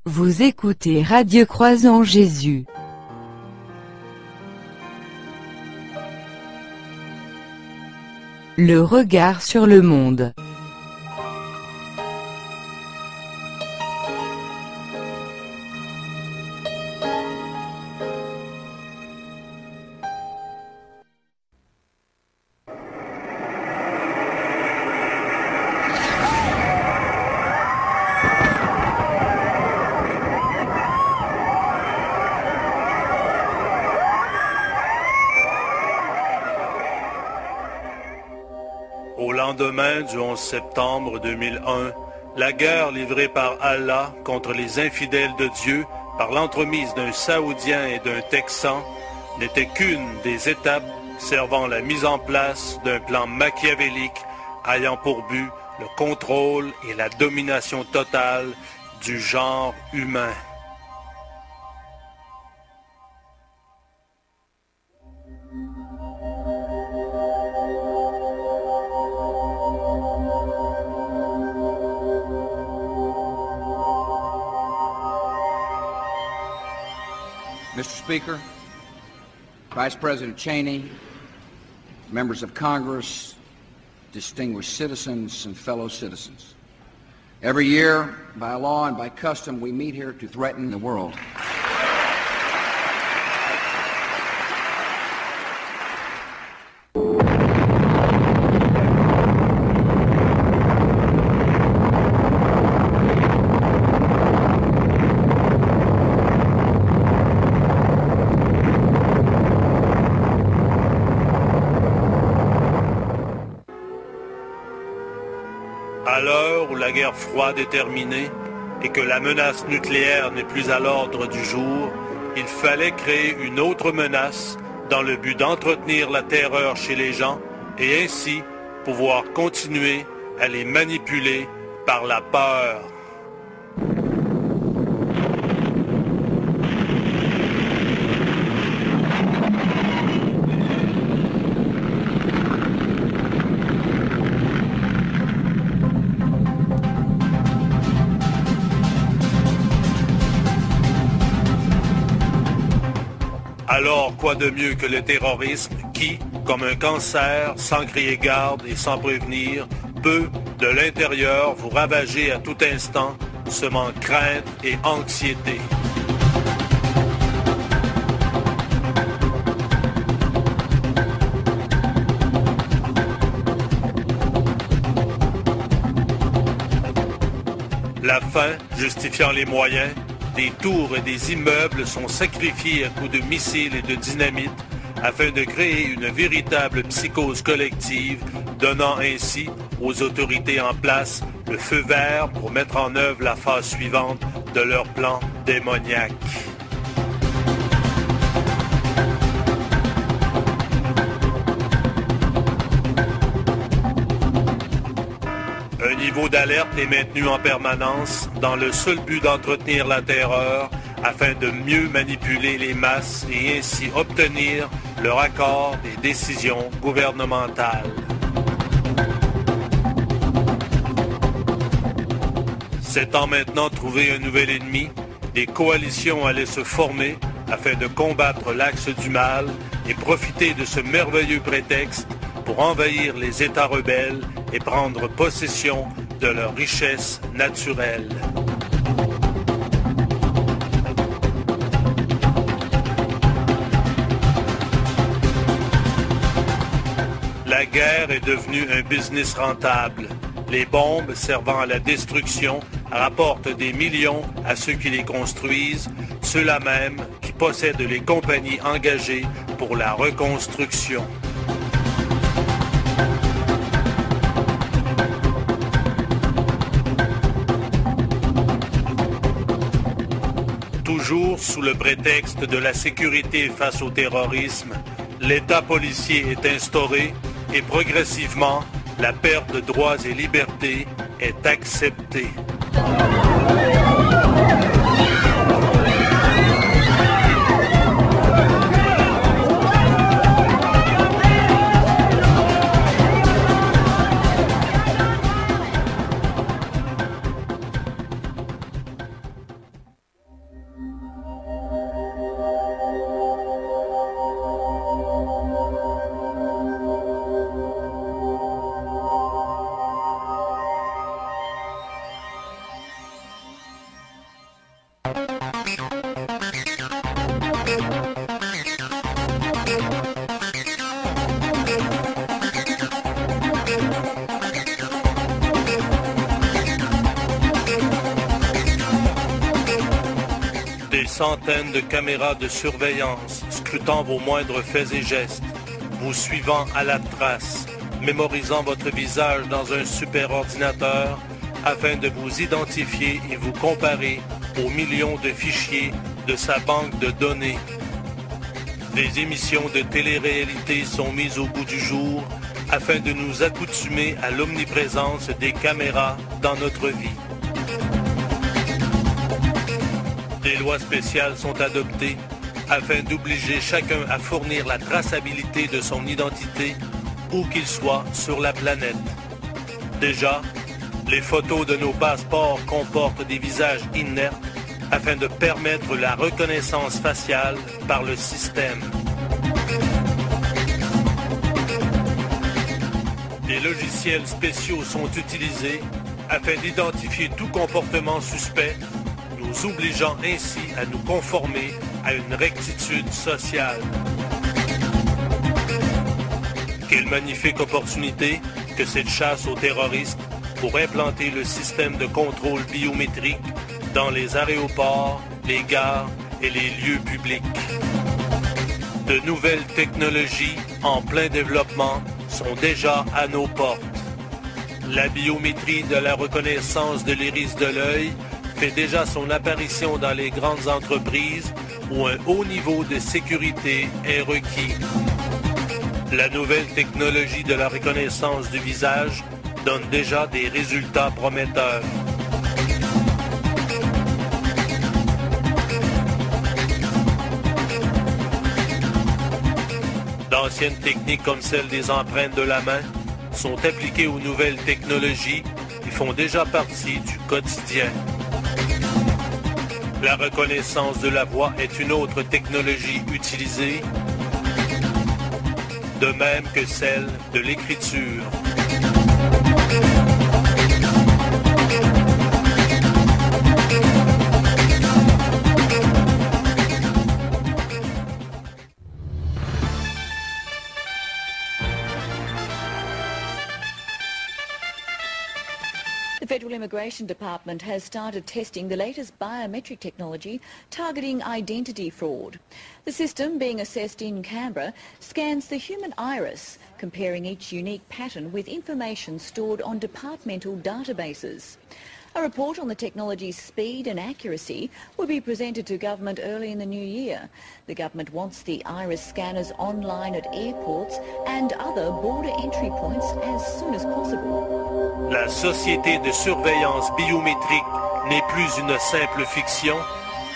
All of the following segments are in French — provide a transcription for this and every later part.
Vous écoutez Radio Croisant Jésus. Le regard sur le monde. Au lendemain du 11 septembre 2001, la guerre livrée par Allah contre les infidèles de Dieu par l'entremise d'un Saoudien et d'un Texan n'était qu'une des étapes servant la mise en place d'un plan machiavélique ayant pour but le contrôle et la domination totale du genre humain. Mr. Speaker, Vice President Cheney, members of Congress, distinguished citizens and fellow citizens. Every year, by law and by custom, we meet here to threaten the world. À l'heure où la guerre froide est terminée et que la menace nucléaire n'est plus à l'ordre du jour, il fallait créer une autre menace dans le but d'entretenir la terreur chez les gens et ainsi pouvoir continuer à les manipuler par la peur. Alors, quoi de mieux que le terrorisme qui, comme un cancer, sans crier garde et sans prévenir, peut, de l'intérieur, vous ravager à tout instant, semant crainte et anxiété. La fin justifiant les moyens, des tours et des immeubles sont sacrifiés à coups de missiles et de dynamite afin de créer une véritable psychose collective, donnant ainsi aux autorités en place le feu vert pour mettre en œuvre la phase suivante de leur plan démoniaque. Un niveau d'alerte est maintenu en permanence dans le seul but d'entretenir la terreur afin de mieux manipuler les masses et ainsi obtenir le raccord des décisions gouvernementales. S'étant maintenant trouvé un nouvel ennemi, des coalitions allaient se former afin de combattre l'axe du mal et profiter de ce merveilleux prétexte pour envahir les États rebelles et prendre possession de leurs richesses naturelles. La guerre est devenue un business rentable. Les bombes servant à la destruction rapportent des millions à ceux qui les construisent, ceux-là même qui possèdent les compagnies engagées pour la reconstruction. Toujours sous le prétexte de la sécurité face au terrorisme, l'État policier est instauré et progressivement, la perte de droits et libertés est acceptée. centaines de caméras de surveillance scrutant vos moindres faits et gestes, vous suivant à la trace, mémorisant votre visage dans un superordinateur afin de vous identifier et vous comparer aux millions de fichiers de sa banque de données. Des émissions de télé-réalité sont mises au goût du jour afin de nous accoutumer à l'omniprésence des caméras dans notre vie. Des lois spéciales sont adoptées afin d'obliger chacun à fournir la traçabilité de son identité où qu'il soit sur la planète. Déjà, les photos de nos passeports comportent des visages inertes afin de permettre la reconnaissance faciale par le système. Des logiciels spéciaux sont utilisés afin d'identifier tout comportement suspect, nous obligeant ainsi à nous conformer à une rectitude sociale. Quelle magnifique opportunité que cette chasse aux terroristes pour implanter le système de contrôle biométrique dans les aéroports, les gares et les lieux publics. De nouvelles technologies en plein développement sont déjà à nos portes. La biométrie de la reconnaissance de l'iris de l'œil fait déjà son apparition dans les grandes entreprises où un haut niveau de sécurité est requis. La nouvelle technologie de la reconnaissance du visage donne déjà des résultats prometteurs. D'anciennes techniques comme celle des empreintes de la main sont appliquées aux nouvelles technologies qui font déjà partie du quotidien. La reconnaissance de la voix est une autre technologie utilisée, de même que celle de l'écriture. The Federal Immigration Department has started testing the latest biometric technology targeting identity fraud. The system, being assessed in Canberra, scans the human iris, comparing each unique pattern with information stored on departmental databases. A report on the technology's speed and accuracy will be presented to government early in the new year. The government wants the iris scanners online at airports and other border entry points as soon as possible. La société de surveillance biométrique n'est plus une simple fiction,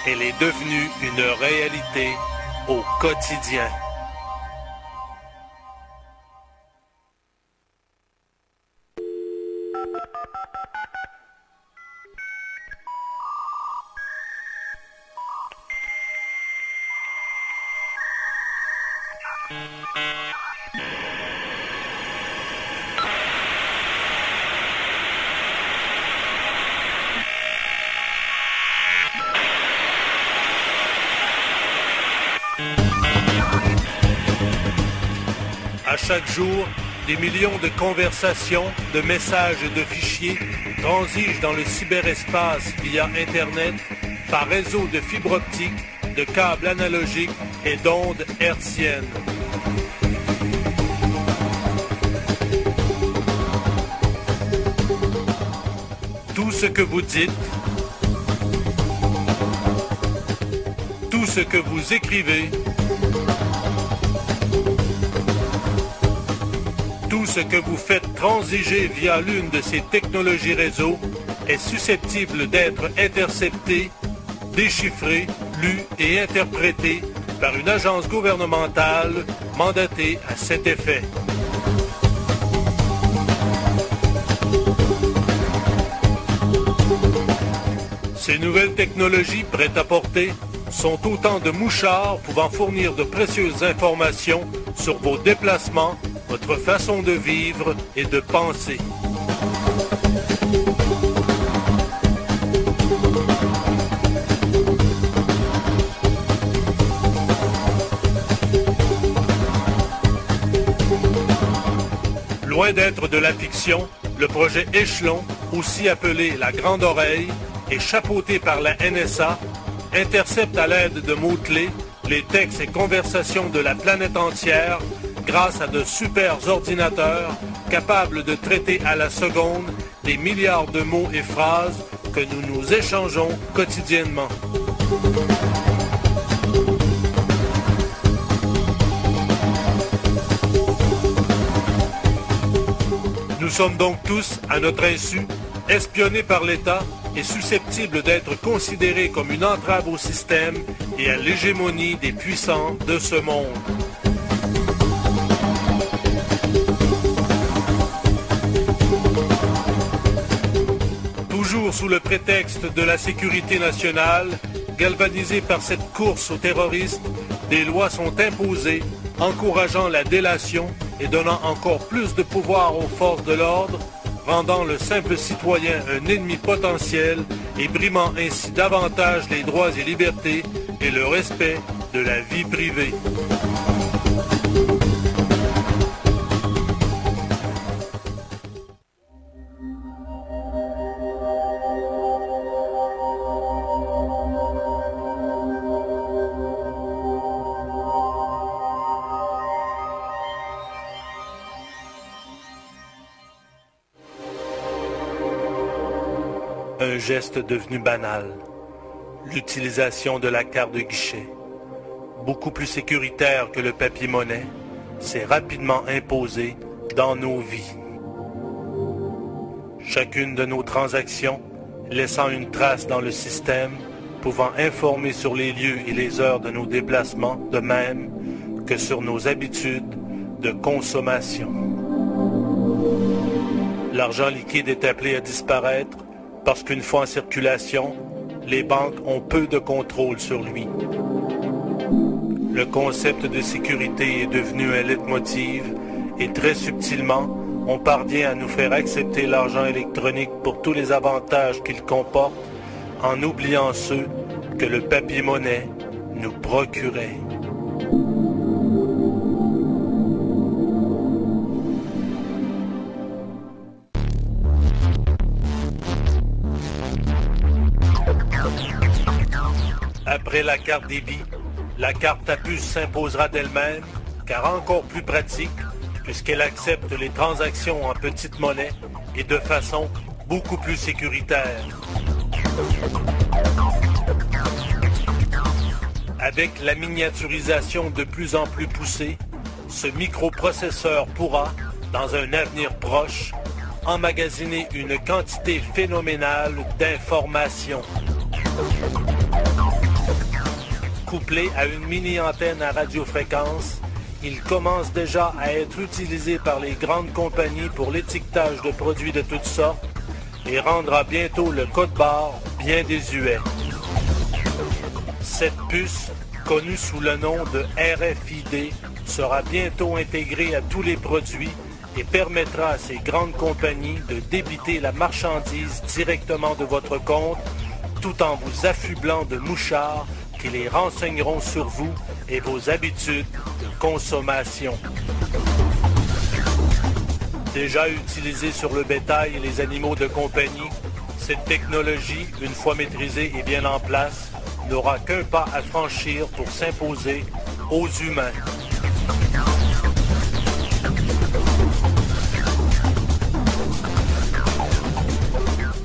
elle est devenue une réalité au quotidien. À chaque jour, des millions de conversations, de messages et de fichiers transigent dans le cyberespace via Internet, par réseau de fibres optiques, de câbles analogiques et d'ondes hertziennes. Tout ce que vous dites, tout ce que vous écrivez, tout ce que vous faites transiger via l'une de ces technologies réseau est susceptible d'être intercepté, déchiffré, lu et interprété par une agence gouvernementale mandatée à cet effet. Ces nouvelles technologies prêtes à porter sont autant de mouchards pouvant fournir de précieuses informations sur vos déplacements, votre façon de vivre et de penser. Loin d'être de la fiction, le projet Échelon, aussi appelé la Grande Oreille, et chapeauté par la NSA, intercepte à l'aide de mots-clés les textes et conversations de la planète entière grâce à de super ordinateurs capables de traiter à la seconde des milliards de mots et phrases que nous nous échangeons quotidiennement. Nous sommes donc tous, à notre insu, espionnés par l'État et susceptibles d'être considérés comme une entrave au système et à l'hégémonie des puissants de ce monde. Toujours sous le prétexte de la sécurité nationale, galvanisés par cette course aux terroristes, des lois sont imposées, encourageant la délation et donnant encore plus de pouvoir aux forces de l'ordre, rendant le simple citoyen un ennemi potentiel et brimant ainsi davantage les droits et libertés et le respect de la vie privée. Un geste devenu banal, l'utilisation de la carte de guichet, beaucoup plus sécuritaire que le papier-monnaie, s'est rapidement imposé dans nos vies. Chacune de nos transactions laissant une trace dans le système, pouvant informer sur les lieux et les heures de nos déplacements, de même que sur nos habitudes de consommation. L'argent liquide est appelé à disparaître parce qu'une fois en circulation, les banques ont peu de contrôle sur lui. Le concept de sécurité est devenu un leitmotiv et très subtilement, on parvient à nous faire accepter l'argent électronique pour tous les avantages qu'il comporte en oubliant ceux que le papier-monnaie nous procurait. Après la carte débit, la carte à puce s'imposera d'elle-même, car encore plus pratique, puisqu'elle accepte les transactions en petite monnaie et de façon beaucoup plus sécuritaire. Avec la miniaturisation de plus en plus poussée, ce microprocesseur pourra, dans un avenir proche, emmagasiner une quantité phénoménale d'informations. Couplé à une mini-antenne à radiofréquence, il commence déjà à être utilisé par les grandes compagnies pour l'étiquetage de produits de toutes sortes et rendra bientôt le code-barre bien désuet. Cette puce, connue sous le nom de RFID, sera bientôt intégrée à tous les produits et permettra à ces grandes compagnies de débiter la marchandise directement de votre compte tout en vous affublant de mouchards qui les renseigneront sur vous et vos habitudes de consommation. Déjà utilisée sur le bétail et les animaux de compagnie, cette technologie, une fois maîtrisée et bien en place, n'aura qu'un pas à franchir pour s'imposer aux humains.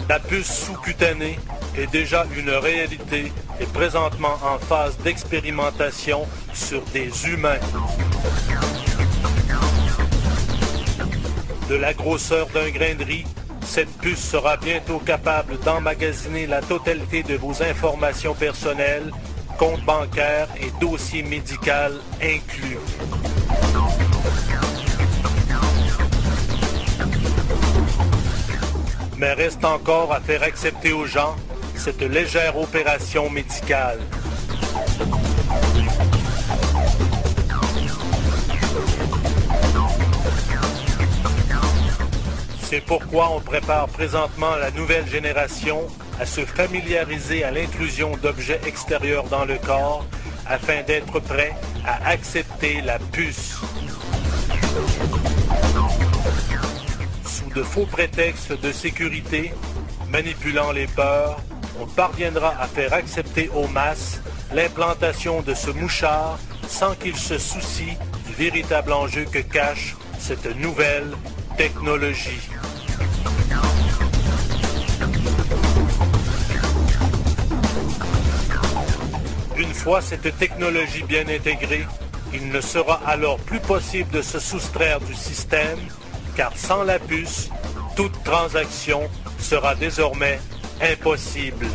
La puce sous-cutanée est déjà une réalité et présentement en phase d'expérimentation sur des humains. De la grosseur d'un grain de riz, cette puce sera bientôt capable d'emmagasiner la totalité de vos informations personnelles, comptes bancaires et dossiers médicaux inclus. Mais reste encore à faire accepter aux gens cette légère opération médicale. C'est pourquoi on prépare présentement la nouvelle génération à se familiariser à l'intrusion d'objets extérieurs dans le corps afin d'être prêt à accepter la puce. Sous de faux prétextes de sécurité, manipulant les peurs, on parviendra à faire accepter aux masses l'implantation de ce mouchard sans qu'il se soucie du véritable enjeu que cache cette nouvelle technologie. Une fois cette technologie bien intégrée, il ne sera alors plus possible de se soustraire du système, car sans la puce, toute transaction sera désormais impossible.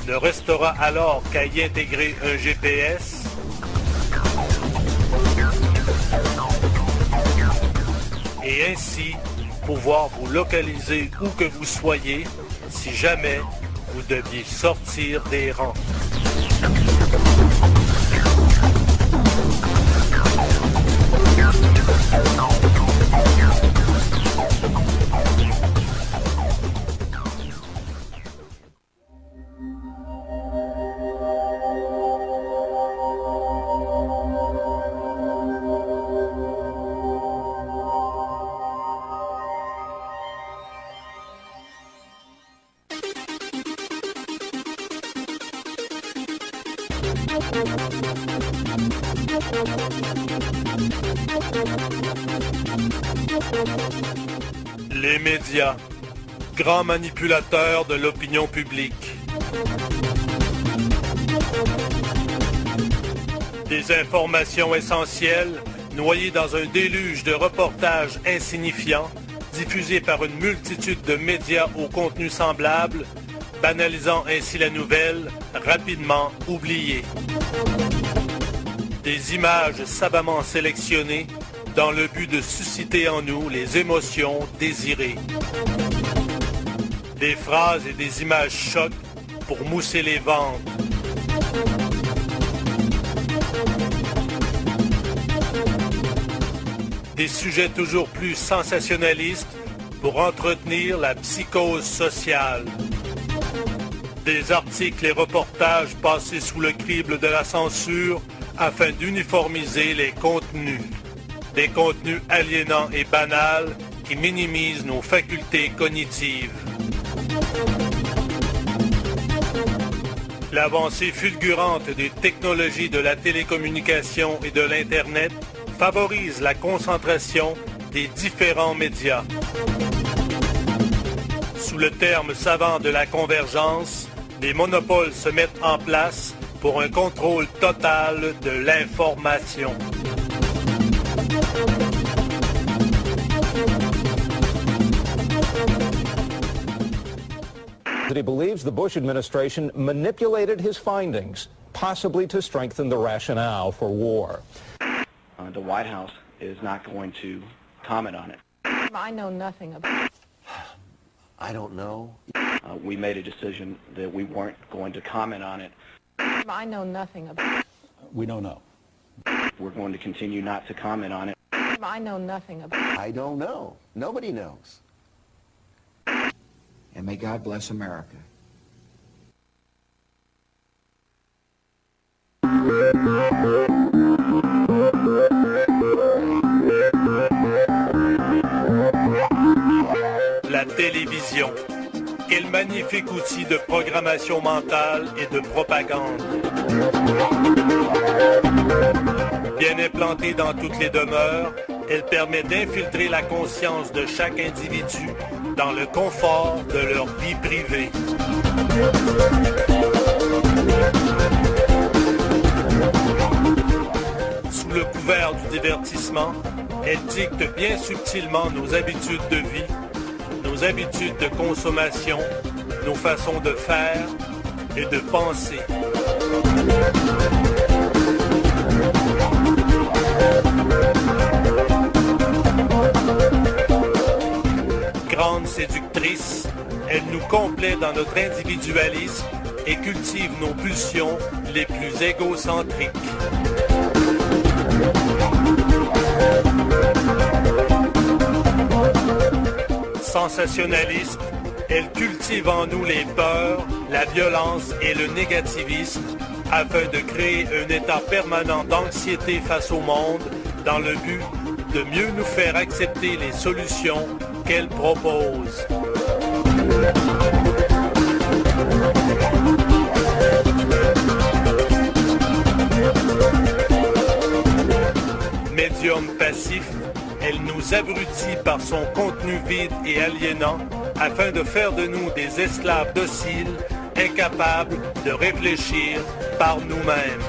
Ne restera alors qu'à y intégrer un GPS et ainsi pouvoir vous localiser où que vous soyez si jamais vous deviez sortir des rangs. Les médias, grands manipulateurs de l'opinion publique. Des informations essentielles noyées dans un déluge de reportages insignifiants, diffusés par une multitude de médias au contenu semblable, banalisant ainsi la nouvelle, rapidement oubliée. Des images savamment sélectionnées dans le but de susciter en nous les émotions désirées. Des phrases et des images chocs pour mousser les ventes. Des sujets toujours plus sensationnalistes pour entretenir la psychose sociale. Des articles et reportages passés sous le crible de la censure afin d'uniformiser les contenus. Des contenus aliénants et banals qui minimisent nos facultés cognitives. L'avancée fulgurante des technologies de la télécommunication et de l'Internet favorise la concentration des différents médias. Sous le terme savant de la convergence, des monopoles se mettent en place pour un contrôle total de l'information. He believes the Bush administration manipulated his findings, possibly to strengthen the rationale for war. The White House is not going to comment on it. I know nothing about it. I don't know. We made a decision that we weren't going to comment on it. I know nothing about it. We don't know. We're going to continue not to comment on it. I know nothing about it. I don't know. Nobody knows. And may God bless America. La télévision. Quel magnifique outil de programmation mentale et de propagande. Bien implantée dans toutes les demeures, elle permet d'infiltrer la conscience de chaque individu dans le confort de leur vie privée. Sous le couvert du divertissement, elle dicte bien subtilement nos habitudes de vie, nos habitudes de consommation, nos façons de faire et de penser. Grande séductrice, elle nous complaît dans notre individualisme et cultive nos pulsions les plus égocentriques. Sensationnaliste, Elle cultive en nous les peurs, la violence et le négativisme afin de créer un état permanent d'anxiété face au monde dans le but de mieux nous faire accepter les solutions qu'elle propose. Médium passif, elle nous abrutit par son contenu vide et aliénant afin de faire de nous des esclaves dociles, incapables de réfléchir par nous-mêmes.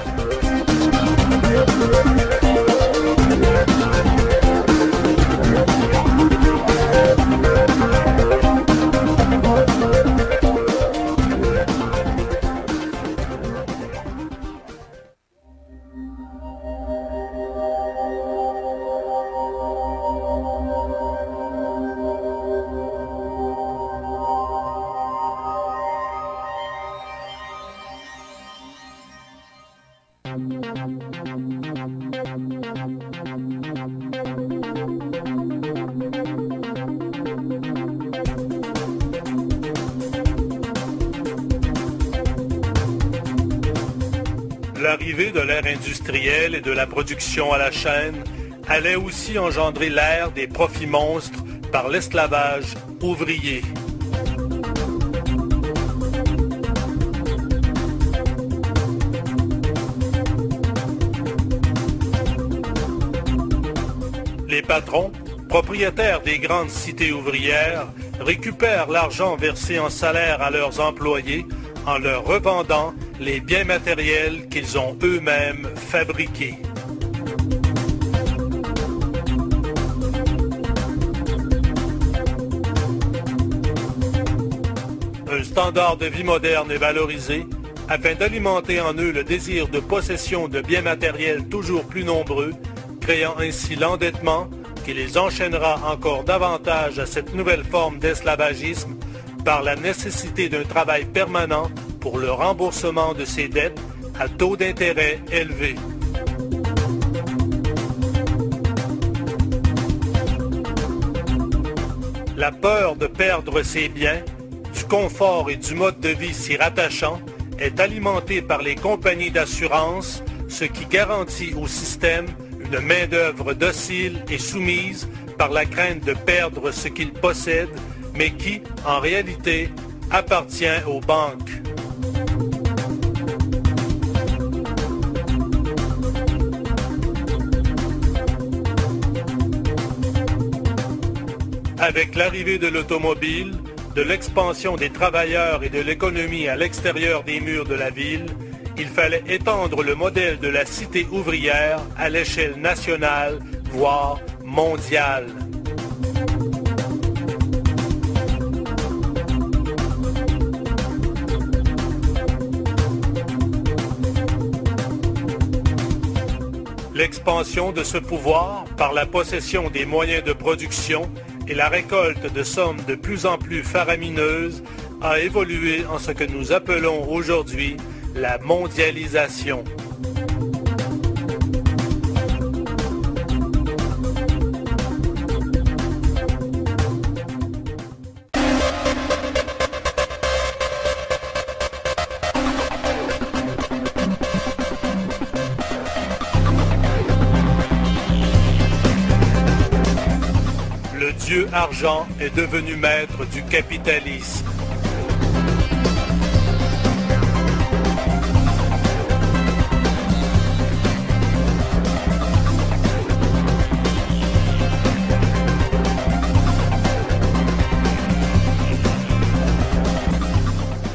L'arrivée de l'ère industrielle et de la production à la chaîne allait aussi engendrer l'ère des profits monstres par l'esclavage ouvrier. Les patrons, propriétaires des grandes cités ouvrières, récupèrent l'argent versé en salaire à leurs employés en leur revendant les biens matériels qu'ils ont eux-mêmes fabriqués. Un standard de vie moderne est valorisé afin d'alimenter en eux le désir de possession de biens matériels toujours plus nombreux, créant ainsi l'endettement qui les enchaînera encore davantage à cette nouvelle forme d'esclavagisme par la nécessité d'un travail permanent pour le remboursement de ses dettes à taux d'intérêt élevés. La peur de perdre ses biens, du confort et du mode de vie s'y rattachant est alimentée par les compagnies d'assurance, ce qui garantit au système une main-d'œuvre docile et soumise par la crainte de perdre ce qu'il possède, mais qui, en réalité, appartient aux banques. Avec l'arrivée de l'automobile, de l'expansion des travailleurs et de l'économie à l'extérieur des murs de la ville, il fallait étendre le modèle de la cité ouvrière à l'échelle nationale, voire mondiale. L'expansion de ce pouvoir par la possession des moyens de production et la récolte de sommes de plus en plus faramineuses a évolué en ce que nous appelons aujourd'hui la mondialisation. Le dieu argent est devenu maître du capitalisme.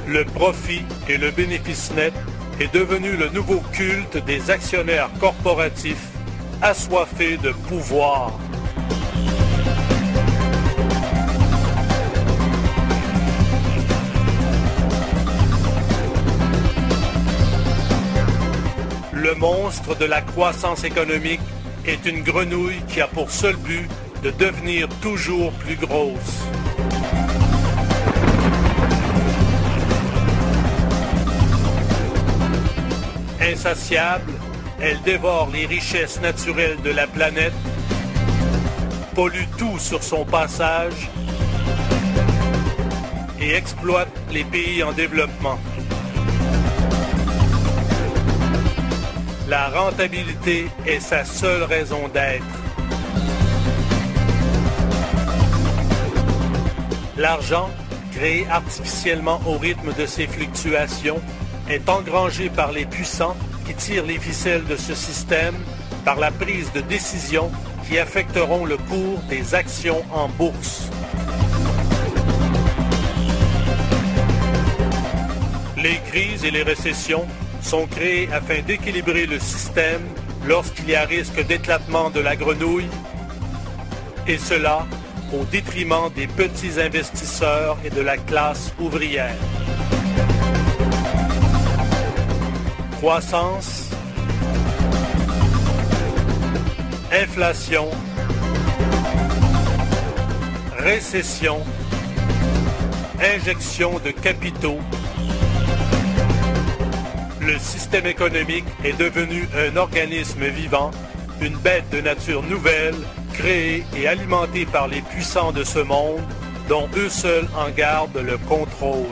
Le profit et le bénéfice net est devenu le nouveau culte des actionnaires corporatifs assoiffés de pouvoir. Le monstre de la croissance économique est une grenouille qui a pour seul but de devenir toujours plus grosse. Insatiable, elle dévore les richesses naturelles de la planète, pollue tout sur son passage et exploite les pays en développement. La rentabilité est sa seule raison d'être. L'argent, créé artificiellement au rythme de ces fluctuations, est engrangé par les puissants qui tirent les ficelles de ce système par la prise de décisions qui affecteront le cours des actions en bourse. Les crises et les récessions sont créées afin d'équilibrer le système lorsqu'il y a risque d'éclatement de la grenouille, et cela au détriment des petits investisseurs et de la classe ouvrière. Croissance, inflation, récession, injection de capitaux. Le système économique est devenu un organisme vivant, une bête de nature nouvelle, créée et alimentée par les puissants de ce monde, dont eux seuls en gardent le contrôle.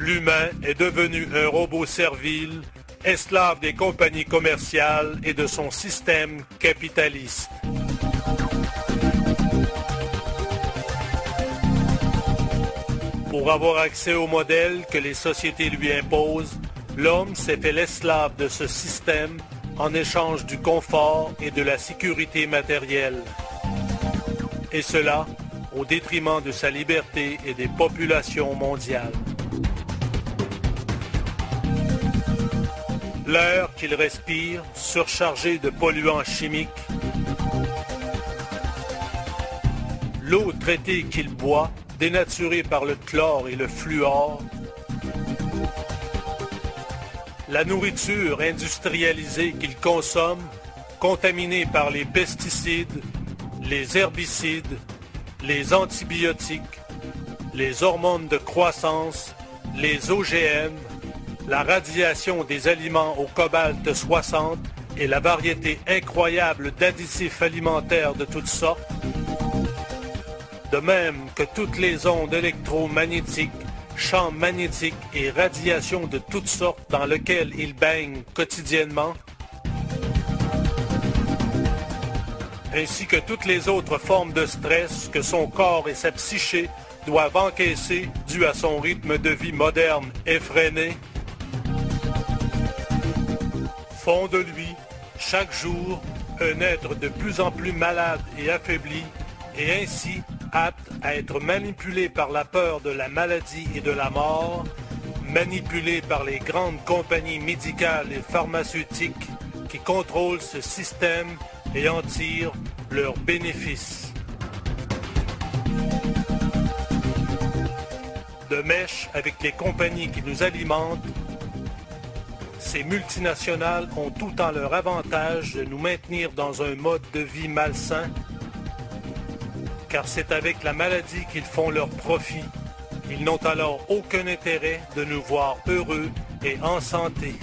L'humain est devenu un robot servile, esclave des compagnies commerciales et de son système capitaliste. Pour avoir accès aux modèles que les sociétés lui imposent, l'homme s'est fait l'esclave de ce système en échange du confort et de la sécurité matérielle. Et cela au détriment de sa liberté et des populations mondiales. L'air qu'il respire, surchargé de polluants chimiques, l'eau traitée qu'il boit, dénaturée par le chlore et le fluor, la nourriture industrialisée qu'il consomme, contaminée par les pesticides, les herbicides, les antibiotiques, les hormones de croissance, les OGM, la radiation des aliments au cobalt 60 et la variété incroyable d'additifs alimentaires de toutes sortes, de même que toutes les ondes électromagnétiques, champs magnétiques et radiations de toutes sortes dans lesquelles il baigne quotidiennement, ainsi que toutes les autres formes de stress que son corps et sa psyché doivent encaisser dû à son rythme de vie moderne effréné, font de lui, chaque jour, un être de plus en plus malade et affaibli, et ainsi apte à être manipulé par la peur de la maladie et de la mort, manipulé par les grandes compagnies médicales et pharmaceutiques qui contrôlent ce système et en tirent leurs bénéfices. De mèche avec les compagnies qui nous alimentent, ces multinationales ont tout en leur avantage de nous maintenir dans un mode de vie malsain, car c'est avec la maladie qu'ils font leur profit. Ils n'ont alors aucun intérêt de nous voir heureux et en santé.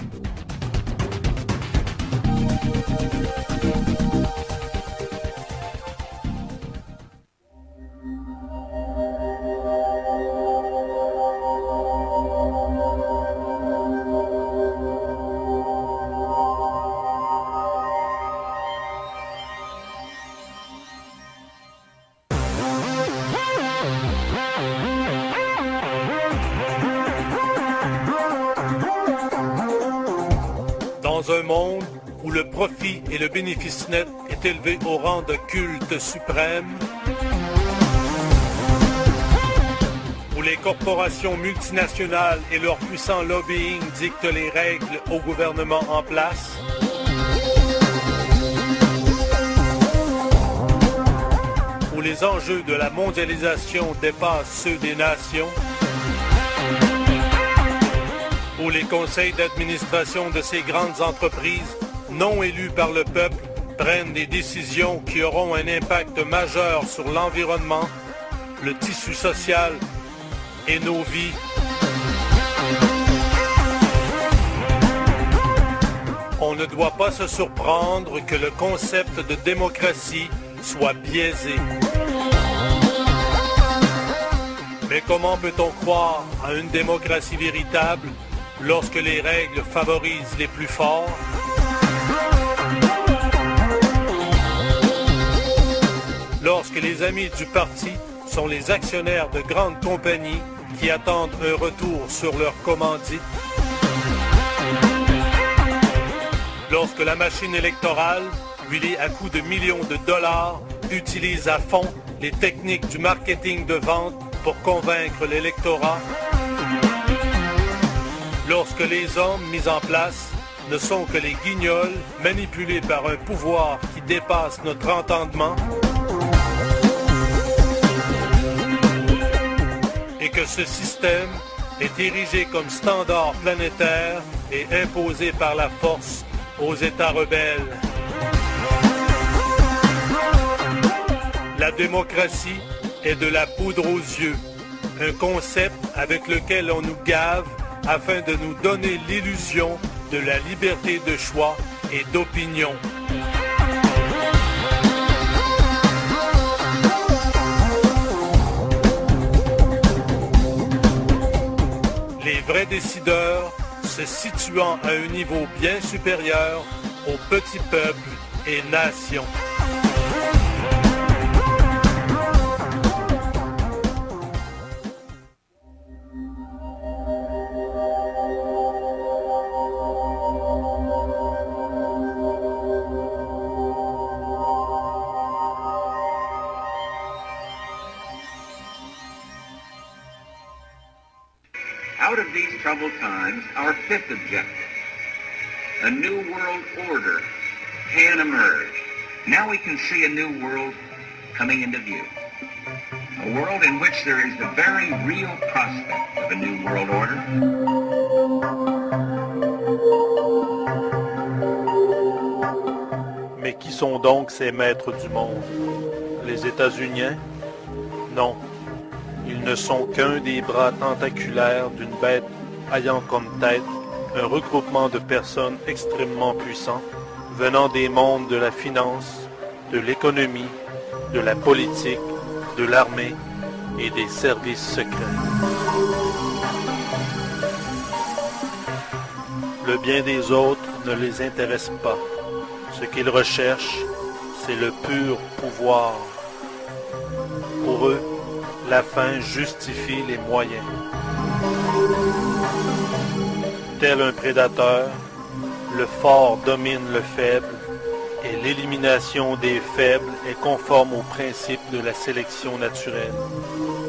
Dans un monde où le profit et le bénéfice net est élevé au rang de culte suprême, où les corporations multinationales et leur puissant lobbying dictent les règles au gouvernement en place, où les enjeux de la mondialisation dépassent ceux des nations, où les conseils d'administration de ces grandes entreprises, non élus par le peuple, prennent des décisions qui auront un impact majeur sur l'environnement, le tissu social et nos vies. On ne doit pas se surprendre que le concept de démocratie soit biaisé. Mais comment peut-on croire à une démocratie véritable lorsque les règles favorisent les plus forts? Lorsque les amis du parti sont les actionnaires de grandes compagnies qui attendent un retour sur leur commandite? Lorsque la machine électorale, huilée à coups de millions de dollars, utilise à fond les techniques du marketing de vente pour convaincre l'électorat? Lorsque les hommes mis en place ne sont que les guignols manipulés par un pouvoir qui dépasse notre entendement, et que ce système est érigé comme standard planétaire et imposé par la force aux États rebelles. La démocratie est de la poudre aux yeux, un concept avec lequel on nous gave afin de nous donner l'illusion de la liberté de choix et d'opinion. Les vrais décideurs se situant à un niveau bien supérieur aux petits peuples et nations. Out of these troubled times, our fifth objective, a new world order, can emerge. Now we can see a new world coming into view. A world in which there is the very real prospect of a new world order. Mais qui sont donc ces maîtres du monde? Les États-Unis? Non. Ils ne sont qu'un des bras tentaculaires d'une bête ayant comme tête un regroupement de personnes extrêmement puissants venant des mondes de la finance, de l'économie, de la politique, de l'armée et des services secrets. Le bien des autres ne les intéresse pas. Ce qu'ils recherchent, c'est le pur pouvoir. Pour eux, la fin justifie les moyens. Tel un prédateur, le fort domine le faible et l'élimination des faibles est conforme au principe de la sélection naturelle.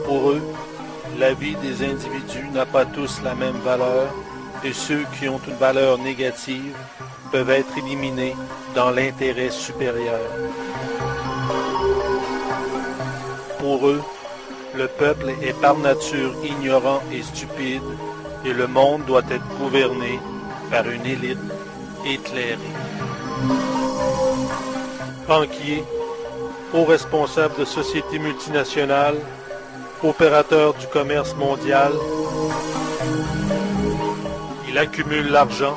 Pour eux, la vie des individus n'a pas tous la même valeur et ceux qui ont une valeur négative peuvent être éliminés dans l'intérêt supérieur. Pour eux, le peuple est par nature ignorant et stupide et le monde doit être gouverné par une élite éclairée. Banquiers, hauts responsables de sociétés multinationales, opérateurs du commerce mondial, il accumule l'argent,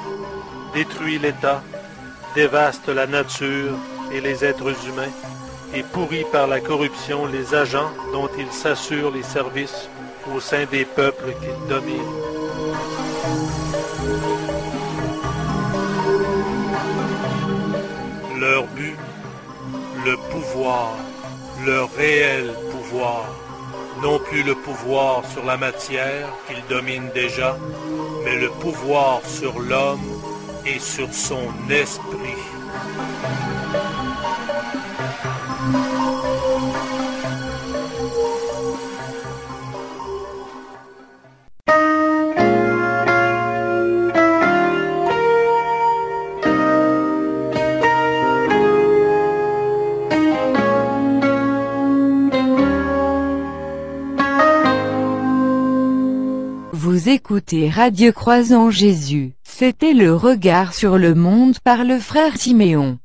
détruit l'État, dévaste la nature et les êtres humains, et pourrit par la corruption les agents dont il s'assure les services au sein des peuples qu'il domine. Leur but, le pouvoir, leur réel pouvoir, non plus le pouvoir sur la matière qu'ils dominent déjà, mais le pouvoir sur l'homme et sur son esprit. Vous écoutez Radio Croisant Jésus. C'était le regard sur le monde par le frère Siméon.